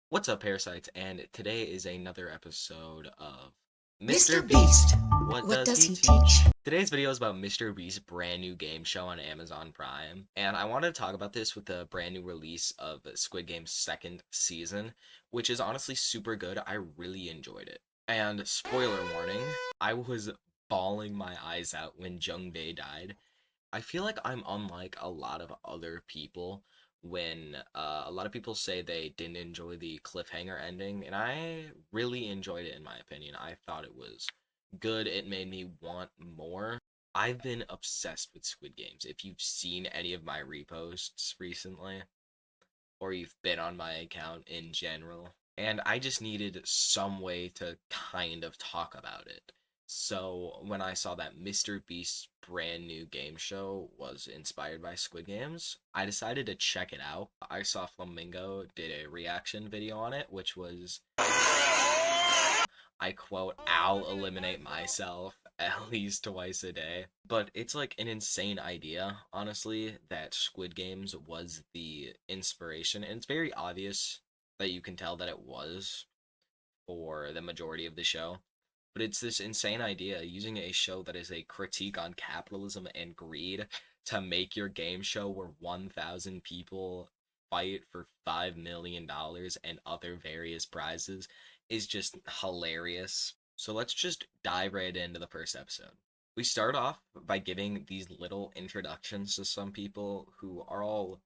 What's up, Parasites? And today is another episode of Mr. Mr. Beast. Beast, What what does does he he teach? teach? Today's video is about Mr. Beast's brand new game show on Amazon Prime. And I wanted to talk about this with the brand new release of Squid Game's second season, which is honestly super good. I really enjoyed it. And spoiler warning, I was bawling my eyes out when Jung Bae died. I feel like I'm unlike a lot of other people when a lot of people say they didn't enjoy the cliffhanger ending, and I really enjoyed it in my opinion. I thought it was good. It made me want more. I've been obsessed with Squid Games. If you've seen any of my reposts recently, or you've been on my account in general, and I just needed some way to kind of talk about it. So when I saw that MrBeast's brand new game show was inspired by Squid Games, I decided to check it out. I saw Flamingo did a reaction video on it, which was, I quote, "I'll eliminate myself at least twice a day." But it's like an insane idea, honestly, that Squid Games was the inspiration. And it's very obvious that you can tell that it was for the majority of the show. But it's this insane idea using a show that is a critique on capitalism and greed to make your game show where 1,000 people fight for $5 million and other various prizes is just hilarious. So let's just dive right into the first episode. We start off by giving these little introductions to some people who are all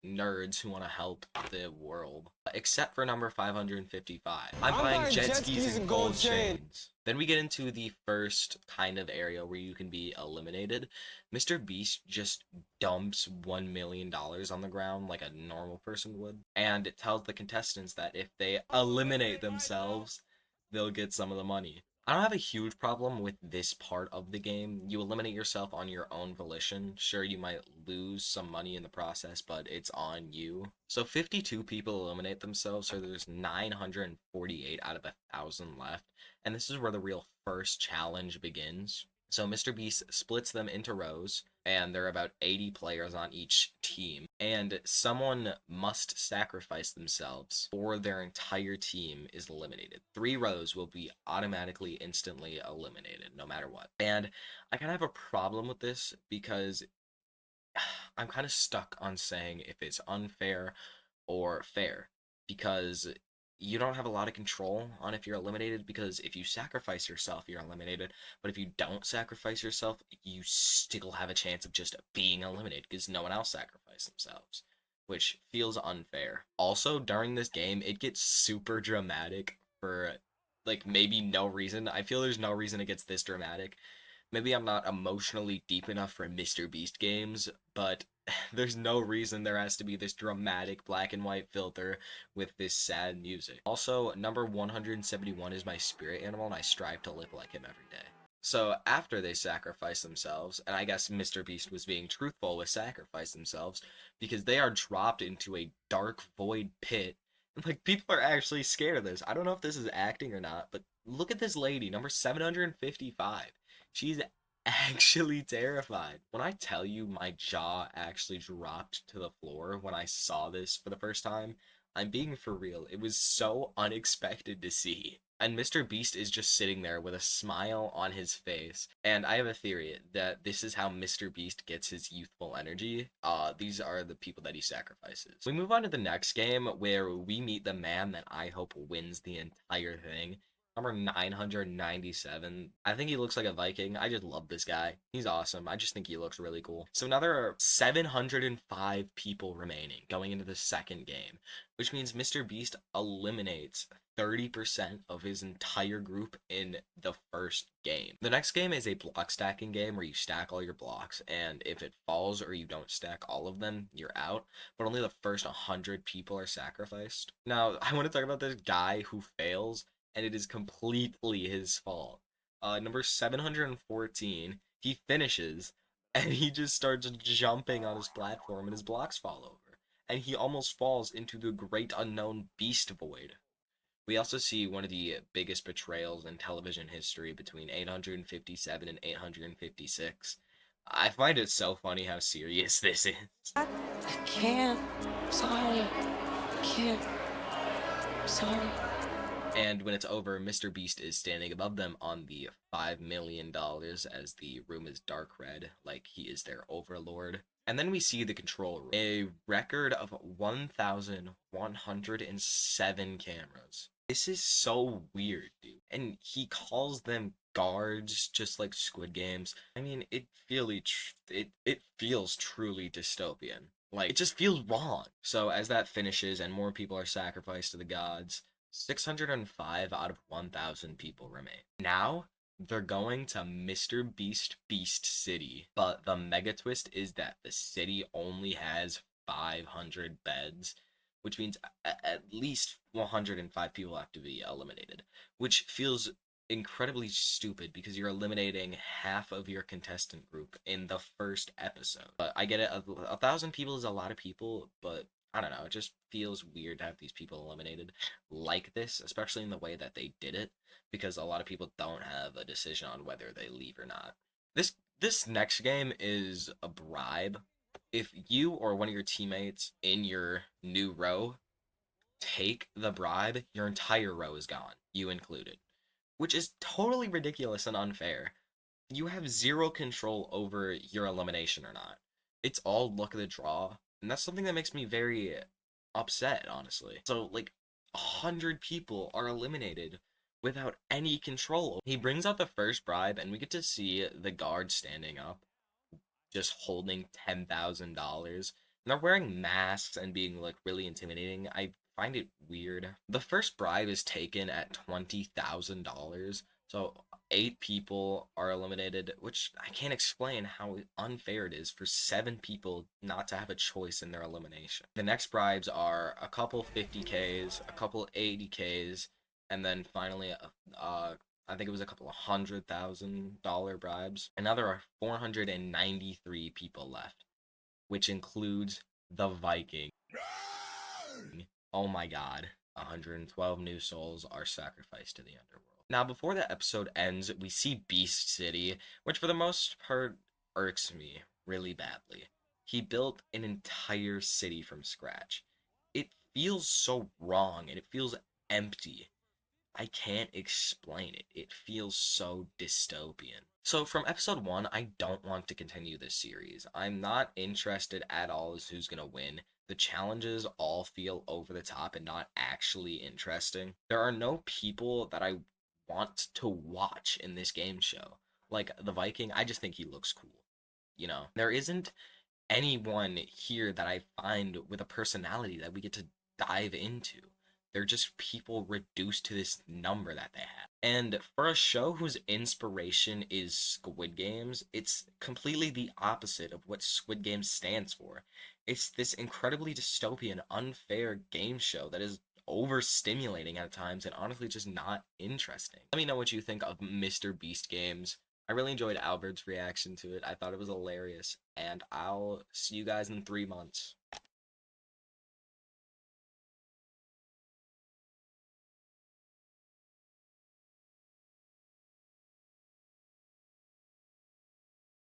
nerds who want to help the world. Except for number 555. I'm buying jet skis and gold chains. Then we get into the first kind of area where you can be eliminated. Mr. Beast just dumps $1 million on the ground like a normal person would. And it tells the contestants that if they eliminate themselves, they'll get some of the money. I don't have a huge problem with this part of the game. You eliminate yourself on your own volition. Sure, you might lose some money in the process, but it's on you. So 52 people eliminate themselves, so there's 948 out of 1,000 left. And this is where the real first challenge begins. So Mr. Beast splits them into rows, and there are about 80 players on each team. And someone must sacrifice themselves, or their entire team is eliminated. 3 rows will be automatically, instantly eliminated, no matter what. And I kind of have a problem with this because I'm kind of stuck on saying if it's unfair or fair, because you don't have a lot of control on if you're eliminated, because if you sacrifice yourself, you're eliminated, but if you don't sacrifice yourself, you still have a chance of just being eliminated because no one else sacrificed themselves, which feels unfair. Also, during this game, it gets super dramatic for like maybe no reason. I feel there's no reason it gets this dramatic. Maybe I'm not emotionally deep enough for Mr. Beast games, but there's no reason there has to be this dramatic black and white filter with this sad music. Also, number 171 is my spirit animal, and I strive to live like him every day. So after they sacrifice themselves, and I guess Mr. Beast was being truthful with sacrifice themselves, because they are dropped into a dark void pit. Like, people are actually scared of this. I don't know if this is acting or not, but look at this lady, number 755. She's actually terrified. When I tell you my jaw actually dropped to the floor when I saw this for the first time, I'm being for real. It was so unexpected to see. And Mr. Beast is just sitting there with a smile on his face. And I have a theory that this is how Mr. Beast gets his youthful energy. These are the people that he sacrifices. We move on to the next game where we meet the man that I hope wins the entire thing. Number 997. I think he looks like a Viking. I just love this guy. He's awesome. I just think he looks really cool. So now there are 705 people remaining going into the second game, which means Mr. Beast eliminates 30% of his entire group in the first game. The next game is a block stacking game where you stack all your blocks, and if it falls or you don't stack all of them, you're out. But only the first 100 people are sacrificed. Now, I want to talk about this guy who fails, and it is completely his fault. Number 714, he finishes, and he just starts jumping on his platform, and his blocks fall over. And he almost falls into the great unknown beast void. We also see one of the biggest betrayals in television history between 857 and 856. I find it so funny how serious this is. I can't. Sorry. I can't. Sorry. And when it's over, MrBeast is standing above them on the $5 million as the room is dark red, like he is their overlord. And then we see the control room, a record of 1,107 cameras. This is so weird, dude. And he calls them guards, just like Squid Games. I mean, it feels truly dystopian. Like, it just feels wrong. So as that finishes and more people are sacrificed to the gods, 605 out of 1,000 people remain. Now, they're going to Beast City, but the mega twist is that the city only has 500 beds, which means at least 105 people have to be eliminated, which feels incredibly stupid because you're eliminating half of your contestant group in the first episode. But I get it, 1,000 people is a lot of people, but I don't know, it just feels weird to have these people eliminated like this, especially in the way that they did it, because a lot of people don't have a decision on whether they leave or not. This next game is a bribe. If you or one of your teammates in your new row take the bribe, your entire row is gone, you included, which is totally ridiculous and unfair. You have zero control over your elimination or not. It's all luck of the draw, and that's something that makes me very upset, honestly. So, like, 100 people are eliminated without any control. He brings out the first bribe, and we get to see the guard standing up, just holding $10,000. And they're wearing masks and being, like, really intimidating. I find it weird. The first bribe is taken at $20,000. So 8 people are eliminated, which I can't explain how unfair it is for 7 people not to have a choice in their elimination. The next bribes are a couple 50Ks, a couple 80Ks, and then finally I think it was a couple of $100,000 bribes. And now there are 493 people left, which includes the Viking. Oh my god. 112 new souls are sacrificed to the underworld. Now, before the episode ends, we see Beast City, which for the most part irks me really badly. He built an entire city from scratch. It feels so wrong and it feels empty. I can't explain it. It feels so dystopian. So from episode 1, I don't want to continue this series. I'm not interested at all as who's gonna win. The challenges all feel over the top and not actually interesting. There are no people that I want to watch in this game show. Like the Viking, I just think he looks cool. You know, there isn't anyone here that I find with a personality that we get to dive into. They're just people reduced to this number that they have. And for a show whose inspiration is Squid Games, it's completely the opposite of what Squid Games stands for. It's this incredibly dystopian, unfair game show that is overstimulating at times and honestly just not interesting. Let me know what you think of MrBeast games. I really enjoyed Albert's reaction to it. I thought it was hilarious. And I'll see you guys in 3 months.